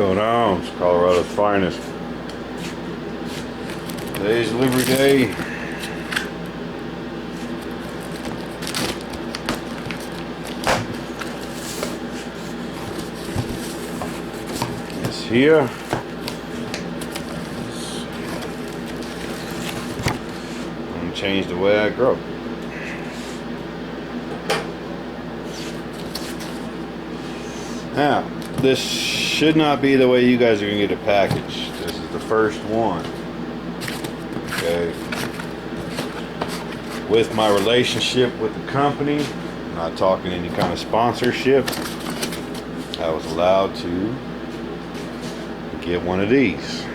going on? It's Colorado's finest. Today's delivery day. It's here. I'm gonna change the way I grow. Now, this should not be the way you guys are going to get a package. This is the first one. Okay. With my relationship with the company, I'm not talking any kind of sponsorship, I was allowed to get one of these.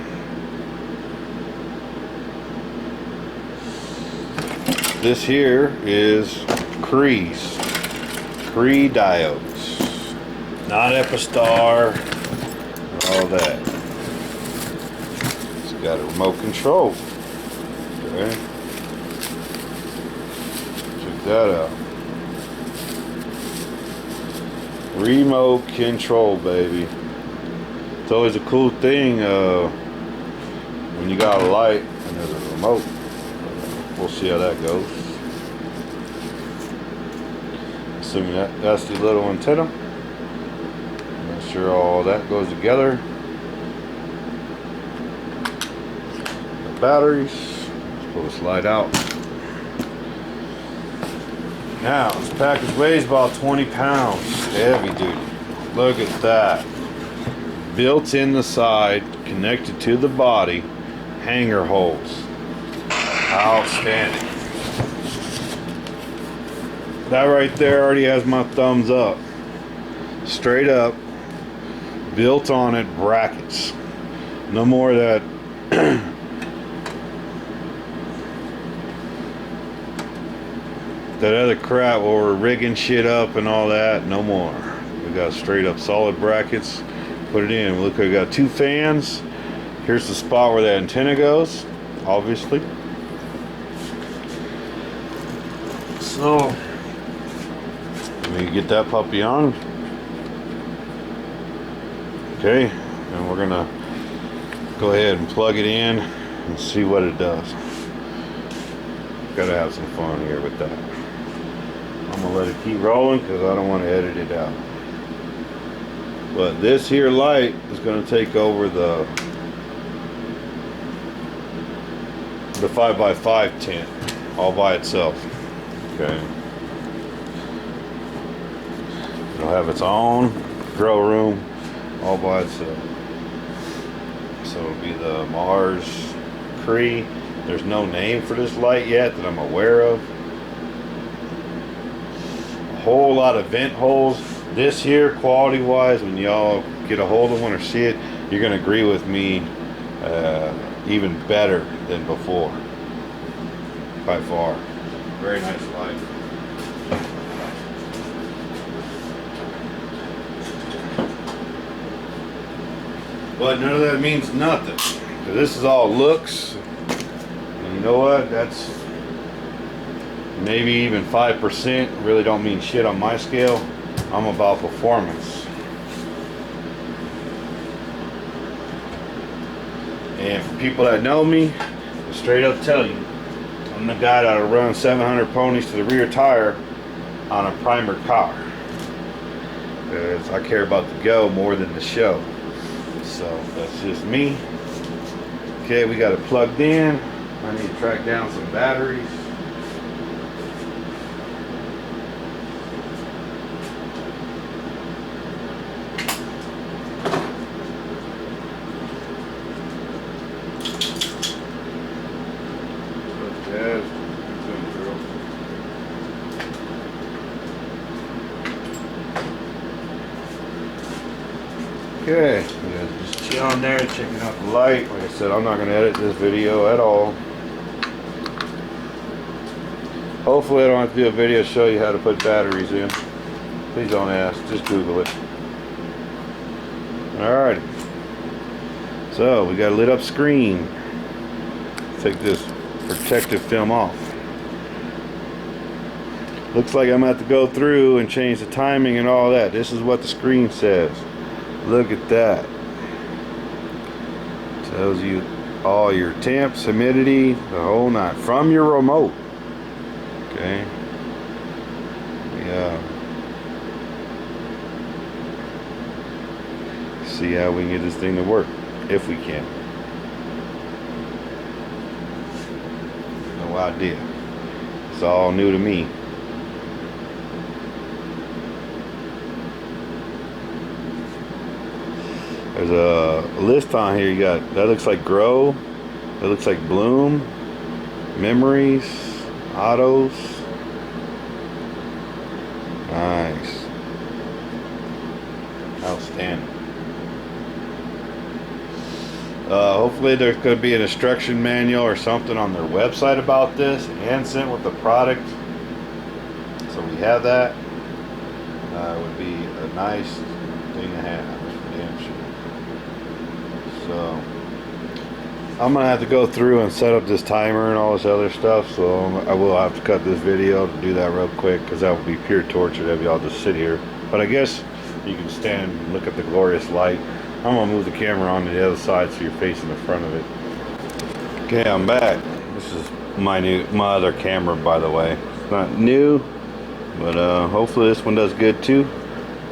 This here is Cree diodes. Not Epistar, all that. It's got a remote control. Okay. Check that out. Remote control, baby. It's always a cool thing when you got a light and there's a remote. We'll see how that goes. Assuming that's the little antenna. Make sure all that goes together. The batteries. Let's pull this light out. Now, this package weighs about 20 pounds. Heavy duty. Look at that. Built in the side, connected to the body, hanger holes. Outstanding. That right there already has my thumbs up. Straight up. Built on it brackets. No more of that that other crap where we're rigging shit up and all that. No more. We got straight up solid brackets. Put it in. Look, we got two fans. Here's the spot where the antenna goes, obviously. So let me get that puppy on. Okay, and we're gonna go ahead and plug it in and see what it does. Gotta have some fun here with that. I'm gonna let it keep rolling because I don't want to edit it out. But this here light is gonna take over the 5x5 tent all by itself. Okay. It'll have its own grow room all by itself. So it'll be the Mars Cree. There's no name for this light yet that I'm aware of. A whole lot of vent holes. This here, quality wise, when y'all get a hold of one or see it, you're gonna agree with me, even better than before, by far. Very nice light. But none of that means nothing. So this is all looks. And you know what? That's maybe even 5%. Really don't mean shit on my scale. I'm about performance. And for people that know me, I'll straight up tell you, I'm the guy that'll run 700 ponies to the rear tire on a primer car. Because I care about the go more than the show. So that's just me. Okay, we got it plugged in. I need to track down some batteries. Okay, just chill on there, checking out the light. Like I said, I'm not going to edit this video at all. Hopefully I don't have to do a video to show you how to put batteries in. Please don't ask, just Google it. Alrighty. So, we got a lit up screen. Take this protective film off. Looks like I'm going to have to go through and change the timing and all that. This is what the screen says. Look at that. Tells you all your temps, humidity, the whole nine from your remote. Okay. Yeah. See how we can get this thing to work, if we can. No idea. It's all new to me. There's a list on here. You got that looks like grow, that looks like bloom, memories, autos. Nice. Outstanding. Hopefully there's going to be an instruction manual or something on their website about this and sent with the product, so we have that. It would be a nice thing to have. Damn sure. So I'm gonna have to go through and set up this timer and all this other stuff, so I will have to cut this video to do that real quick, because that would be pure torture to have y'all just sit here. But I guess you can stand and look at the glorious light. I'm gonna move the camera on to the other side so you're facing the front of it. Okay, I'm back. This is my other camera, by the way. It's not new, but hopefully this one does good too,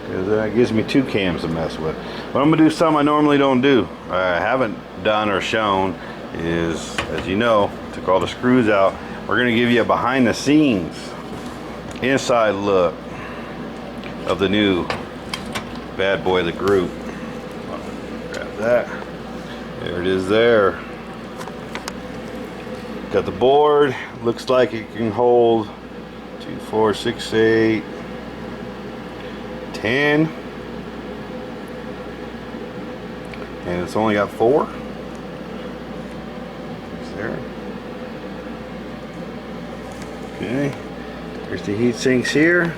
because that gives me two cams to mess with. But I'm gonna do something I normally don't do. I haven't done or shown is, as you know, took all the screws out. We're gonna give you a behind the scenes inside look of the new bad boy of the group. Grab that. There it is there. Got the board. Looks like it can hold 2, 4, 6, 8, 10. And it's only got 4. It's there. Okay. There's the heat sinks here.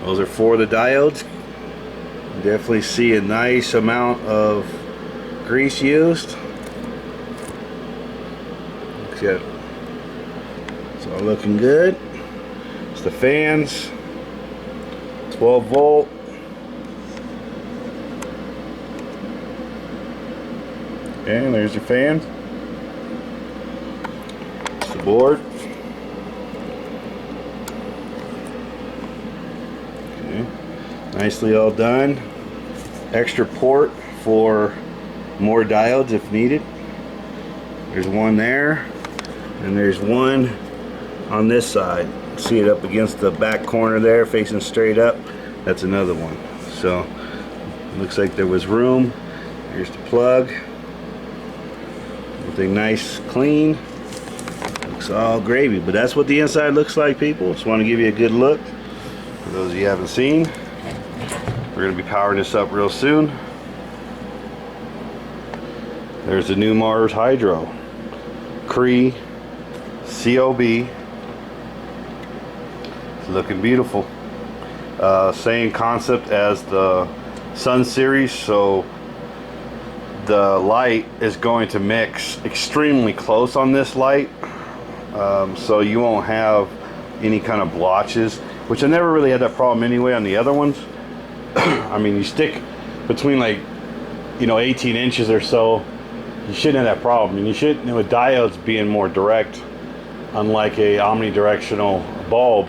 Those are for the diodes. Definitely see a nice amount of grease used. Looks good. It's all looking good. It's the fans. 12 volt. And there's your fan. It's the board. Okay. Nicely all done. Extra port for more diodes if needed. There's one there, and there's one on this side. See it up against the back corner there, facing straight up. That's another one. So looks like there was room. Here's the plug. Everything nice, clean. Looks all gravy, but that's what the inside looks like, people. Just want to give you a good look. For those of you who haven't seen, we're going to be powering this up real soon. There's the new Mars Hydro. Cree COB. It's looking beautiful. Same concept as the Sun series, so the light is going to mix extremely close on this light, so you won't have any kind of blotches, which I never really had that problem anyway on the other ones. I mean, you stick between, like, you know, 18 inches or so, you shouldn't have that problem. And you shouldn't, you know, with diodes being more direct, unlike a omnidirectional bulb,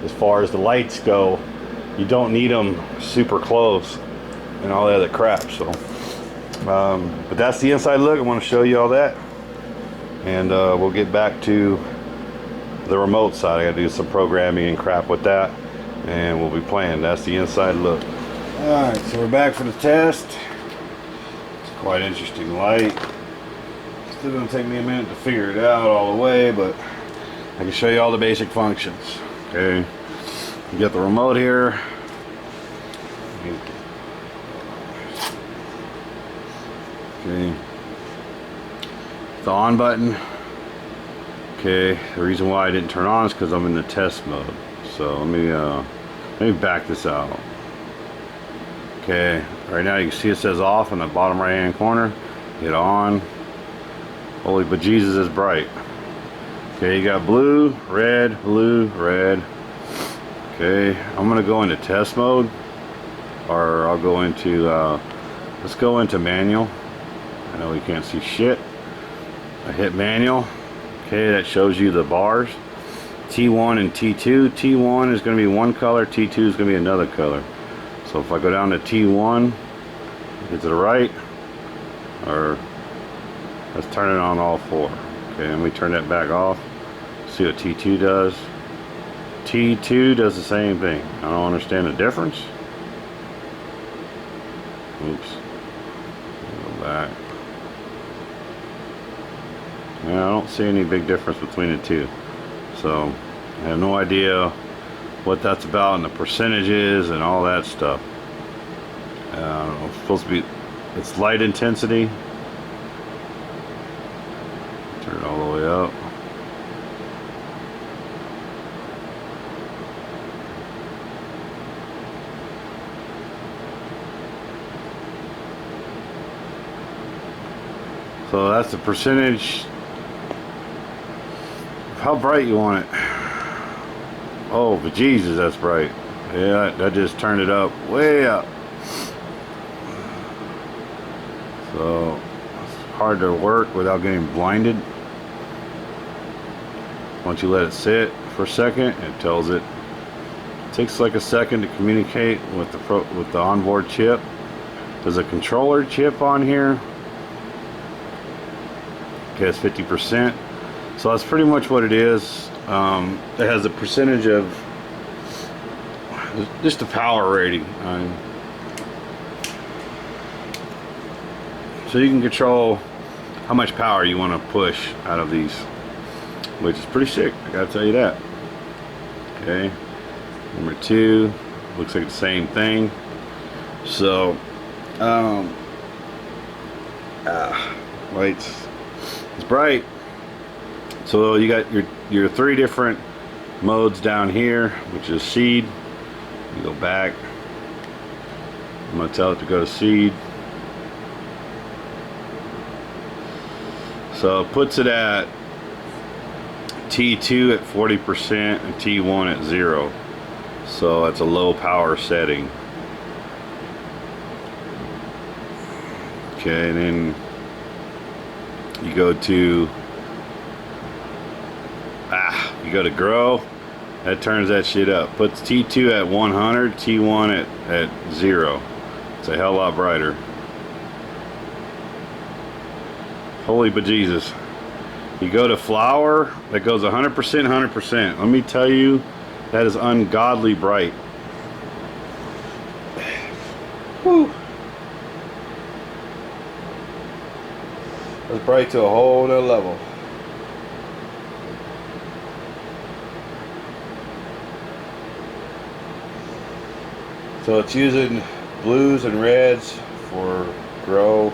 as far as the lights go, you don't need them super close and all that other crap. So but that's the inside look. I want to show you all that, and we'll get back to the remote side. I gotta do some programming and crap with that, and we'll be playing. That's the inside look. Alright, so we're back for the test. It's quite interesting light. Still gonna take me a minute to figure it out all the way, but I can show you all the basic functions. Okay, you got the remote here. Okay, the on button. Okay, the reason why I didn't turn on is because I'm in the test mode. So let me back this out. Okay, right now you can see it says off in the bottom right hand corner. Hit on. Holy bejesus, is bright. Okay, you got blue, red, blue, red. Okay, I'm gonna go into test mode, or I'll go into let's go into manual, know we can't see shit. A hit manual. Okay, that shows you the bars. T1 and T2. T1 is going to be one color, T2 is going to be another color. So if I go down to T1, get to the right, or let's turn it on all four. Okay, and we turn that back off. See what T2 does. T2 does the same thing. I don't understand the difference. Oops. Go back. Yeah, I don't see any big difference between the two. So I have no idea what that's about and the percentages and all that stuff. It's supposed to be, it's light intensity. Turn it all the way up. So that's the percentage. How bright you want it. Oh, but Jesus, that's bright. Yeah, that just turned it up, way up. So it's hard to work without getting blinded. Once you let it sit for a second, it tells it. It takes like a second to communicate with the onboard chip. There's a controller chip on here. Okay, it's 50%. So that's pretty much what it is. It has a percentage of just the power rating. So you can control how much power you want to push out of these, which is pretty sick, I gotta tell you that. Okay, number 2 looks like the same thing. So lights, it's bright. So you got your 3 different modes down here, which is seed. You go back. I'm gonna tell it to go to seed. So it puts it at T2 at 40% and T1 at 0. So that's a low power setting. Okay, and then you go to you go to grow. That turns that shit up. Puts T2 at 100, T1 at 0. It's a hell of a lot brighter. Holy bejesus. You go to flower, that goes 100%, 100%. Let me tell you, that is ungodly bright. Whew. That's bright to a whole nother level. So it's using blues and reds for grow.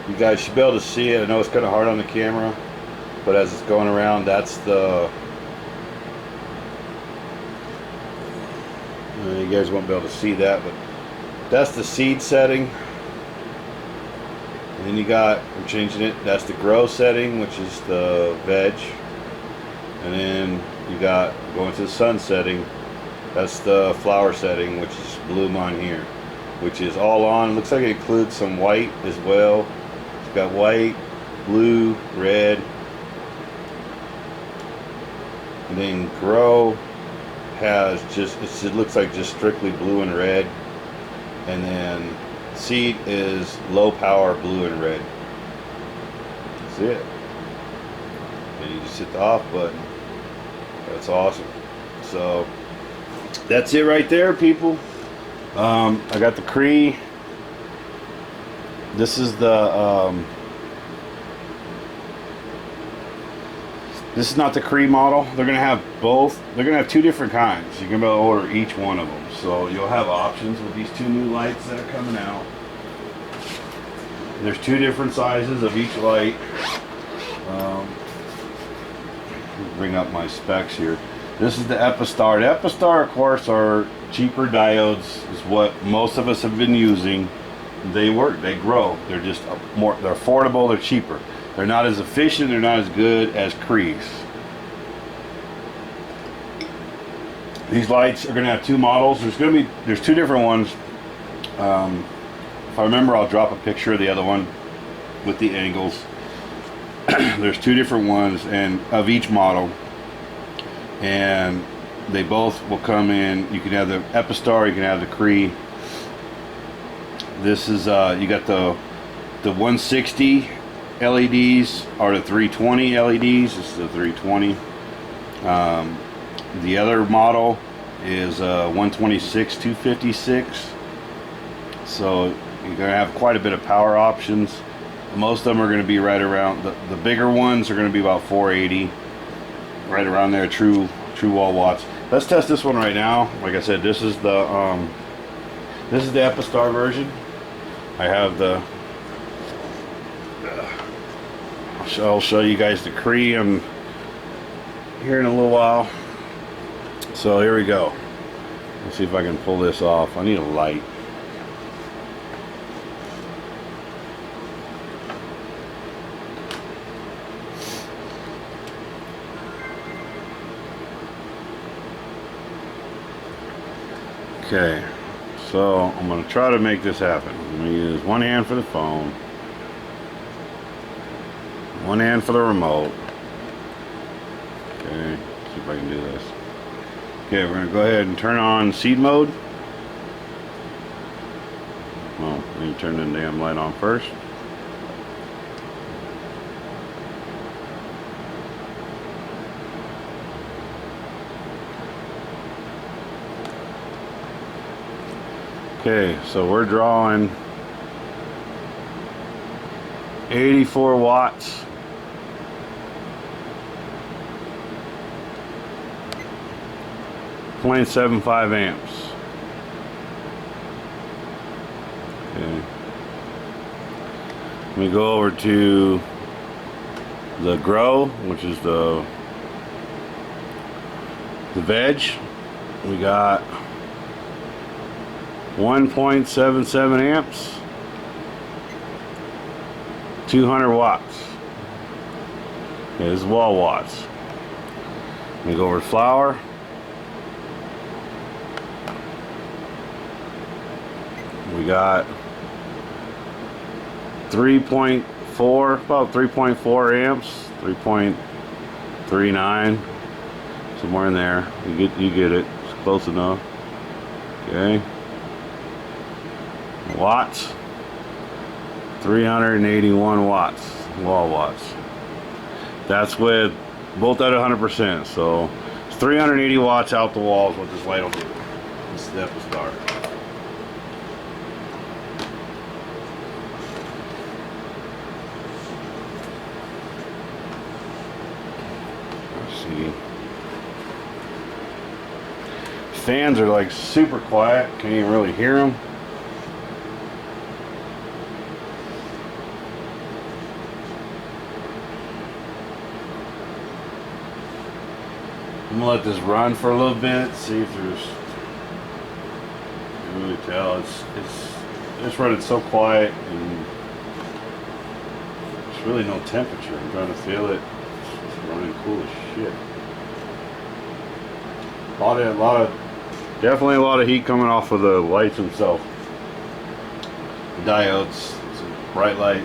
You guys should be able to see it. I know it's kind of hard on the camera, but as it's going around, that's the... you guys won't be able to see that, but that's the seed setting. And then you got, I'm changing it, that's the grow setting, which is the veg. And then you got going to the sun setting, that's the flower setting, which is bloom on here, which is all on. Looks like it includes some white as well. It's got white, blue, red. And then grow has just, it looks like just strictly blue and red. And then seed is low power blue and red. That's it. And you just hit the off button. That's awesome. So that's it right there, people. I got the Cree. This is the this is not the Cree model. They're gonna have both. They're gonna have 2 different kinds. You're gonna be able to order each one of them. So you'll have options with these 2 new lights that are coming out. There's 2 different sizes of each light. Bring up my specs here. This is the Epistar. The Epistar, of course, are cheaper diodes. Is what most of us have been using. They work. They grow. They're just more. They're affordable. They're cheaper. They're not as efficient. They're not as good as Crees. These lights are going to have two models. There's two different ones. If I remember, I'll drop a picture of the other one with the angles. There's two different ones and of each model, and they both will come in. You can have the Epistar, you can have the Cree. This is you got the 160 LEDs or the 320 LEDs. This is the 320. The other model is 126 256. So you're gonna have quite a bit of power options. Most of them are going to be right around the bigger ones are going to be about 480, right around there. True wall watts. Let's test this one right now. Like I said, this is the Epistar version. I have the. I'll show you guys the Cree. I'm here in a little while. So here we go. Let's see if I can pull this off. I need a light. Okay, so I'm going to try to make this happen. I'm going to use one hand for the phone, one hand for the remote. Okay, see if I can do this. Okay, we're going to go ahead and turn on seed mode. Well, let me turn the damn light on first. Okay, so we're drawing 84 watts. .75 amps. Okay. Let me go over to the grow, which is the veg. We got 1.77 amps, 200 watts. Okay, this is wall watts. Let me go over to flower. We got 3.4, about 3.4 amps, 3.39, somewhere in there. You get it. It's close enough. Okay. Watts, 381 watts, wall watts. That's with both at 100%. So it's 380 watts out the walls. What this light will do. This is the Epistar. Fans are like super quiet. Can't even really hear them. I'm gonna let this run for a little bit. See if there's. You can really tell it's running so quiet and there's really no temperature. I'm trying to feel it. It's running cool as shit. Definitely a lot of heat coming off of the lights themselves. The diodes, it's a bright light.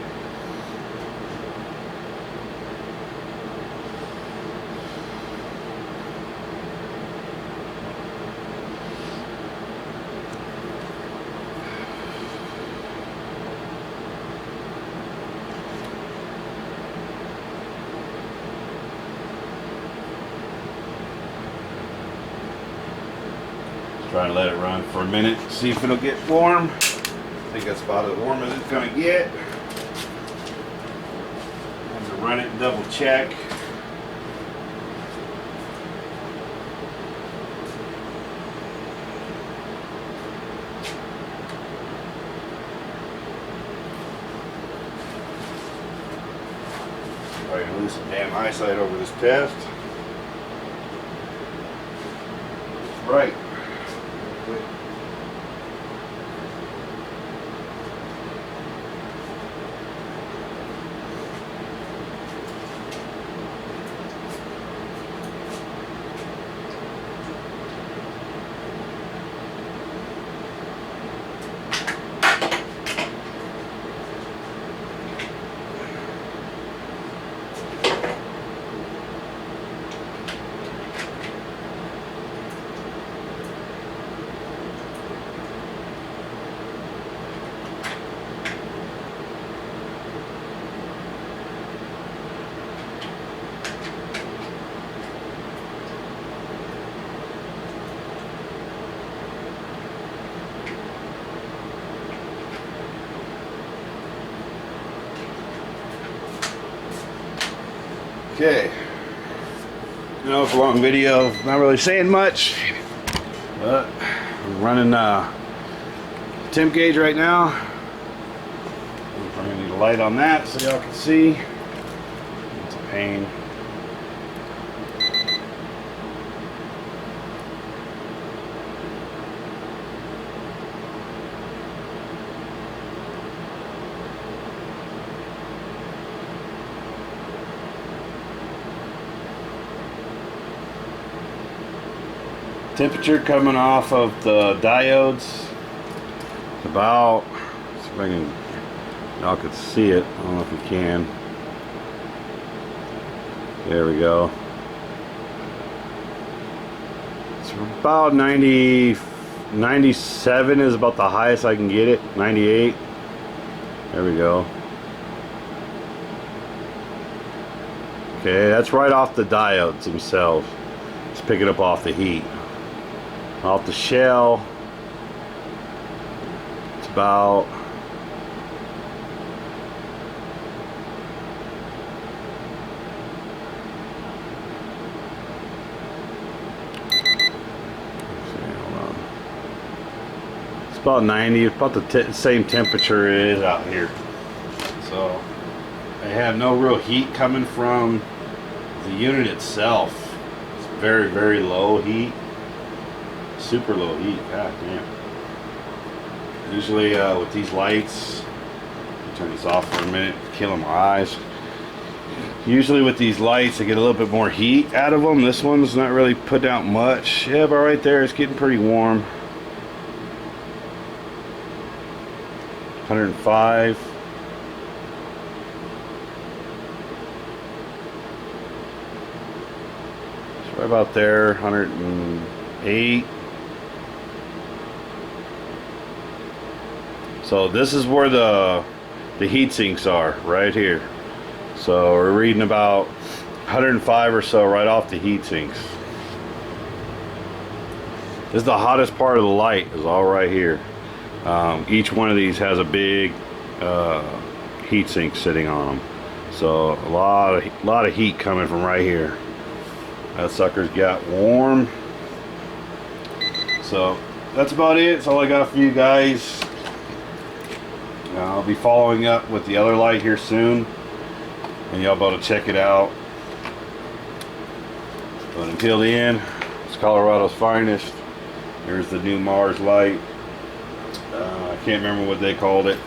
Try to let it run for a minute, see if it'll get warm. I think that's about as warm as it's gonna get. I'm gonna run it and double check. Probably gonna lose some damn eyesight over this test. Right. Okay. You know, it's a long video, not really saying much, but I'm running temp gauge right now. I'm gonna need a light on that so y'all can see. It's a pain. Temperature coming off of the diodes about, see if I can, y'all can see it, I don't know if you can. There we go. It's about 90, 97 is about the highest I can get it, 98. There we go. Okay, that's right off the diodes themselves. It's picking up off the heat. Off the shell, it's about it's about 90. It's about the same temperature it is out here. So I have no real heat coming from the unit itself. It's very, very low heat. Super low heat, god damn. Usually with these lights, turn this off for a minute, killing my eyes. Usually with these lights, I get a little bit more heat out of them. This one's not really putting out much. Yeah, but right there, it's getting pretty warm. 105. It's right about there, 108. So this is where the heat sinks are, right here. So we're reading about 105 or so right off the heat sinks. This is the hottest part of the light, is all right here. Each one of these has a big heat sink sitting on them. So a lot of heat coming from right here. That sucker's got warm. So that's about it. That's all I got for you guys. I'll be following up with the other light here soon, and y'all be able to check it out. But until then, it's Colorado's finest. Here's the new Mars light. I can't remember what they called it.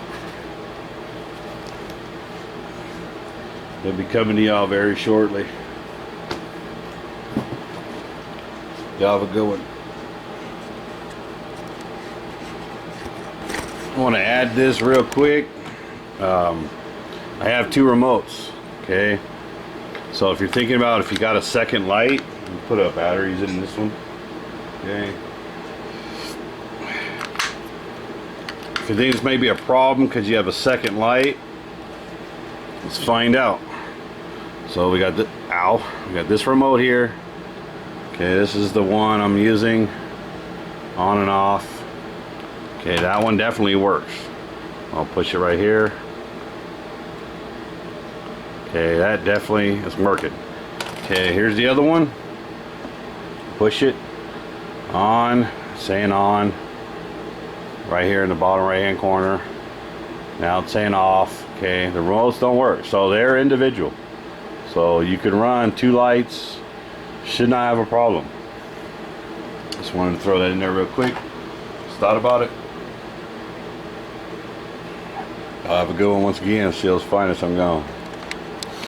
They'll be coming to y'all very shortly. Y'all have a good one. I want to add this real quick. I have two remotes, okay? So if you're thinking about if you got a second light, you put batteries in this one, okay? If you think this may be a problem because you have a second light, let's find out. So we got this remote here. Okay, this is the one I'm using, on and off. Okay, that one definitely works. I'll push it right here. Okay, that definitely is working. Okay, here's the other one. Push it. On, saying on. Right here in the bottom right hand corner. Now it's saying off. Okay, the remotes don't work, so they're individual. So you can run two lights. Should not have a problem. Just wanted to throw that in there real quick. Just thought about it. I'll have a good one once again. See those finest. I'm gone.